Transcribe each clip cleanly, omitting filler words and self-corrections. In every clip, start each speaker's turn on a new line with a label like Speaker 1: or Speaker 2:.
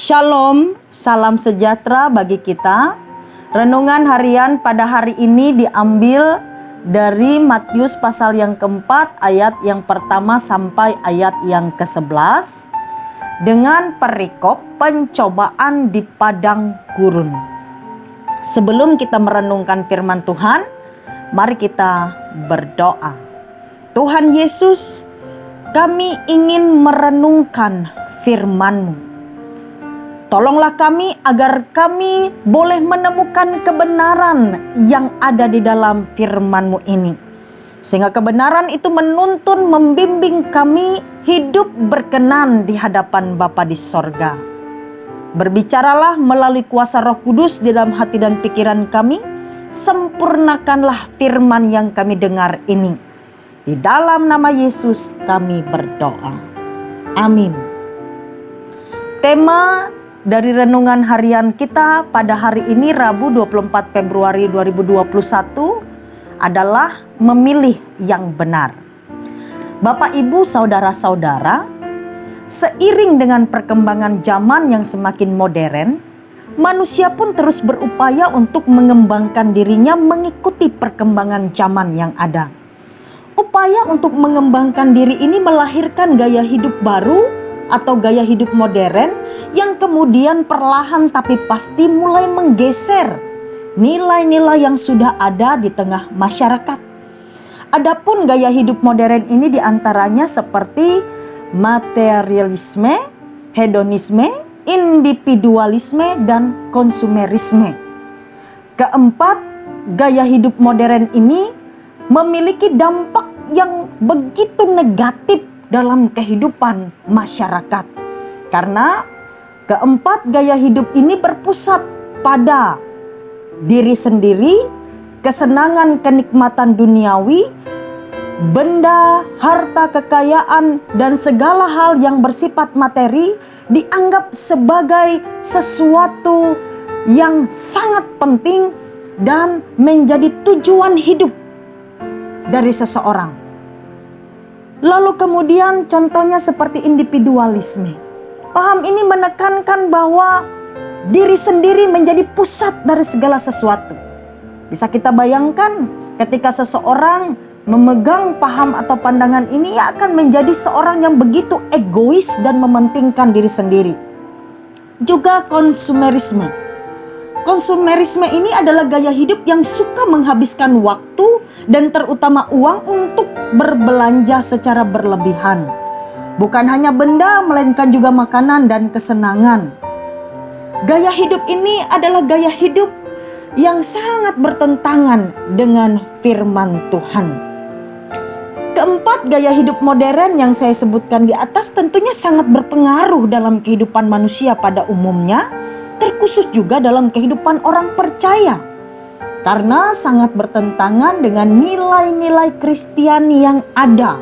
Speaker 1: Shalom, salam sejahtera bagi kita. Renungan harian pada hari ini diambil dari Matius pasal yang keempat, ayat yang pertama sampai ayat yang ke-11 dengan perikop pencobaan di padang gurun. Sebelum kita merenungkan firman Tuhan, mari kita berdoa. Tuhan Yesus, kami ingin merenungkan firman-Mu. Tolonglah kami agar kami boleh menemukan kebenaran yang ada di dalam firman-Mu ini. Sehingga kebenaran itu menuntun, membimbing kami hidup berkenan di hadapan Bapa di sorga. Berbicaralah melalui kuasa Roh Kudus di dalam hati dan pikiran kami. Sempurnakanlah firman yang kami dengar ini. Di dalam nama Yesus kami berdoa. Amin. Tema dari renungan harian kita pada hari ini Rabu 24 Februari 2021 adalah memilih yang benar. Bapak, Ibu, saudara-saudara, seiring dengan perkembangan zaman yang semakin modern, manusia pun terus berupaya untuk mengembangkan dirinya mengikuti perkembangan zaman yang ada. Upaya untuk mengembangkan diri ini melahirkan gaya hidup baru atau gaya hidup modern yang kemudian perlahan tapi pasti mulai menggeser nilai-nilai yang sudah ada di tengah masyarakat. Adapun gaya hidup modern ini diantaranya seperti materialisme, hedonisme, individualisme, dan konsumerisme. Keempat, gaya hidup modern ini memiliki dampak yang begitu negatif dalam kehidupan masyarakat. Karena keempat gaya hidup ini berpusat pada diri sendiri, kesenangan kenikmatan duniawi, benda, harta, kekayaan, dan segala hal yang bersifat materi dianggap sebagai sesuatu yang sangat penting dan menjadi tujuan hidup dari seseorang. Lalu kemudian contohnya seperti individualisme. Paham ini menekankan bahwa diri sendiri menjadi pusat dari segala sesuatu. Bisa kita bayangkan ketika seseorang memegang paham atau pandangan ini, ia akan menjadi seorang yang begitu egois dan mementingkan diri sendiri. Juga konsumerisme. Konsumerisme ini adalah gaya hidup yang suka menghabiskan waktu dan terutama uang untuk berbelanja secara berlebihan. Bukan hanya benda, melainkan juga makanan dan kesenangan. Gaya hidup ini adalah gaya hidup yang sangat bertentangan dengan firman Tuhan. Keempat, gaya hidup modern yang saya sebutkan di atas tentunya sangat berpengaruh dalam kehidupan manusia pada umumnya, terkhusus juga dalam kehidupan orang percaya. Karena sangat bertentangan dengan nilai-nilai Kristiani yang ada.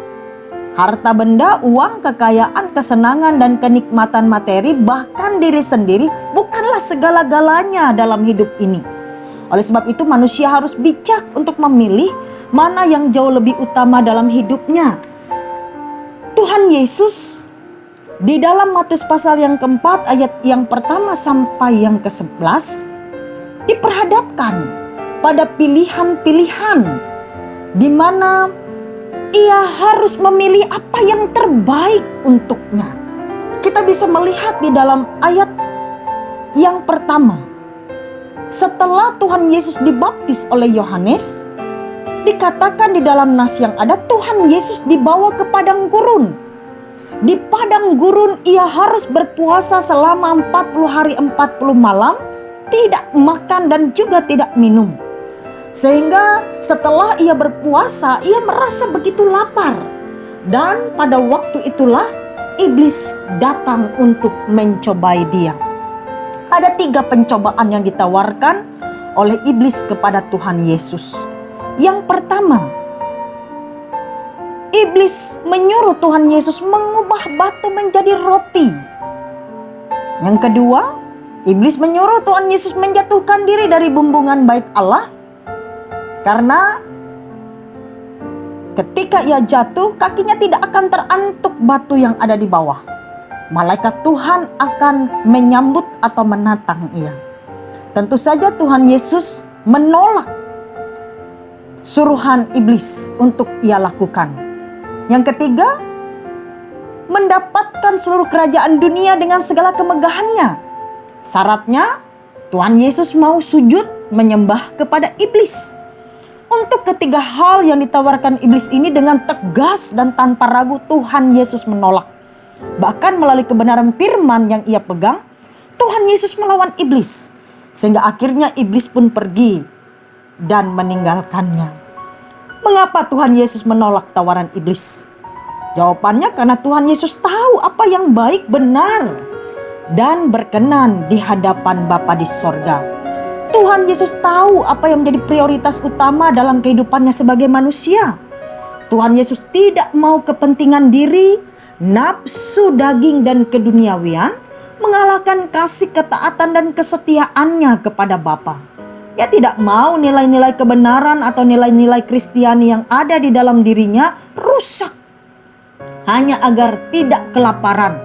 Speaker 1: Harta benda, uang, kekayaan, kesenangan, dan kenikmatan materi, bahkan diri sendiri bukanlah segala-galanya dalam hidup ini. Oleh sebab itu manusia harus bijak untuk memilih mana yang jauh lebih utama dalam hidupnya. Tuhan Yesus di dalam Matius pasal yang keempat ayat yang pertama sampai yang ke-11 diperhadapkan pada pilihan-pilihan di mana ia harus memilih apa yang terbaik untuknya. Kita bisa melihat di dalam ayat yang pertama, setelah Tuhan Yesus dibaptis oleh Yohanes, dikatakan di dalam nas yang ada Tuhan Yesus dibawa ke padang gurun. Di padang gurun ia harus berpuasa selama 40 hari 40 malam, tidak makan dan juga tidak minum. Sehingga setelah ia berpuasa, ia merasa begitu lapar. Dan pada waktu itulah iblis datang untuk mencobai dia. Ada 3 pencobaan yang ditawarkan oleh iblis kepada Tuhan Yesus. Yang pertama, iblis menyuruh Tuhan Yesus mengubah batu menjadi roti. Yang kedua, iblis menyuruh Tuhan Yesus menjatuhkan diri dari bumbungan bait Allah. Karena ketika ia jatuh, kakinya tidak akan terantuk batu yang ada di bawah. malaikat Tuhan akan menyambut atau menatang ia. Tentu saja Tuhan Yesus menolak suruhan iblis untuk ia lakukan. Yang ketiga, mendapatkan seluruh kerajaan dunia dengan segala kemegahannya. Syaratnya, Tuhan Yesus mau sujud menyembah kepada iblis. Untuk ketiga hal yang ditawarkan iblis ini dengan tegas dan tanpa ragu Tuhan Yesus menolak. Bahkan melalui kebenaran firman yang ia pegang, Tuhan Yesus melawan iblis. Sehingga akhirnya iblis pun pergi dan meninggalkannya. Mengapa Tuhan Yesus menolak tawaran iblis? Jawabannya karena Tuhan Yesus tahu apa yang baik, benar, dan berkenan di hadapan Bapa di sorga. Tuhan Yesus tahu apa yang menjadi prioritas utama dalam kehidupannya sebagai manusia. Tuhan Yesus tidak mau kepentingan diri, nafsu daging dan keduniawian mengalahkan kasih, ketaatan, dan kesetiaannya kepada Bapa. Ia tidak mau nilai-nilai kebenaran atau nilai-nilai Kristiani yang ada di dalam dirinya rusak hanya agar tidak kelaparan,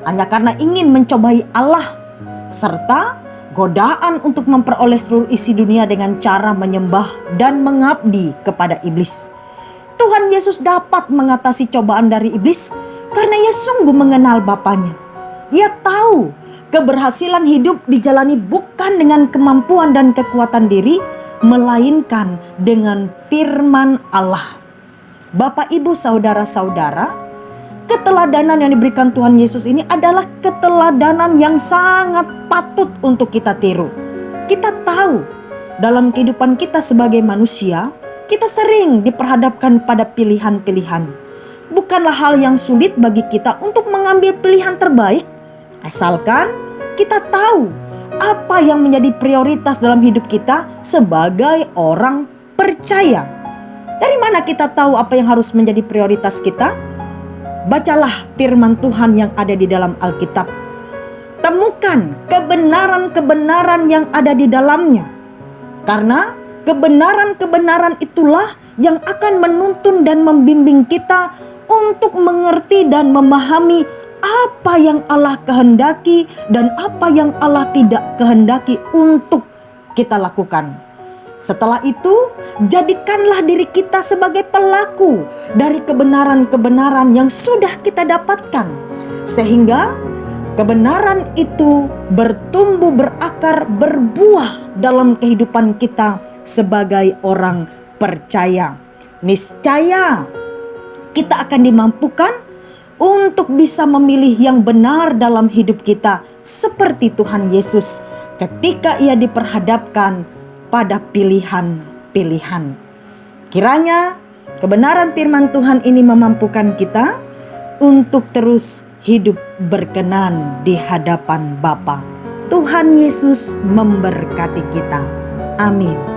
Speaker 1: hanya karena ingin mencobai Allah, serta godaan untuk memperoleh seluruh isi dunia dengan cara menyembah dan mengabdi kepada iblis. Tuhan Yesus dapat mengatasi cobaan dari iblis karena ia sungguh mengenal Bapanya. Ia tahu keberhasilan hidup dijalani bukan dengan kemampuan dan kekuatan diri, melainkan dengan firman Allah. Bapak, Ibu, saudara-saudara, keteladanan yang diberikan Tuhan Yesus ini adalah keteladanan yang sangat patut untuk kita tiru. Kita tahu dalam kehidupan kita sebagai manusia, kita sering diperhadapkan pada pilihan-pilihan. Bukanlah hal yang sulit bagi kita untuk mengambil pilihan terbaik, asalkan kita tahu apa yang menjadi prioritas dalam hidup kita sebagai orang percaya. Dari mana kita tahu apa yang harus menjadi prioritas kita? Bacalah firman Tuhan yang ada di dalam Alkitab. Temukan kebenaran-kebenaran yang ada di dalamnya. Karena kebenaran-kebenaran itulah yang akan menuntun dan membimbing kita untuk mengerti dan memahami apa yang Allah kehendaki dan apa yang Allah tidak kehendaki untuk kita lakukan. Setelah itu, jadikanlah diri kita sebagai pelaku dari kebenaran-kebenaran yang sudah kita dapatkan. Sehingga kebenaran itu bertumbuh, berakar, berbuah dalam kehidupan kita sebagai orang percaya. Niscaya kita akan dimampukan untuk bisa memilih yang benar dalam hidup kita. Seperti Tuhan Yesus ketika ia diperhadapkan pada pilihan-pilihan. Kiranya kebenaran firman Tuhan ini memampukan kita untuk terus hidup berkenan di hadapan Bapa. Tuhan Yesus memberkati kita. Amin.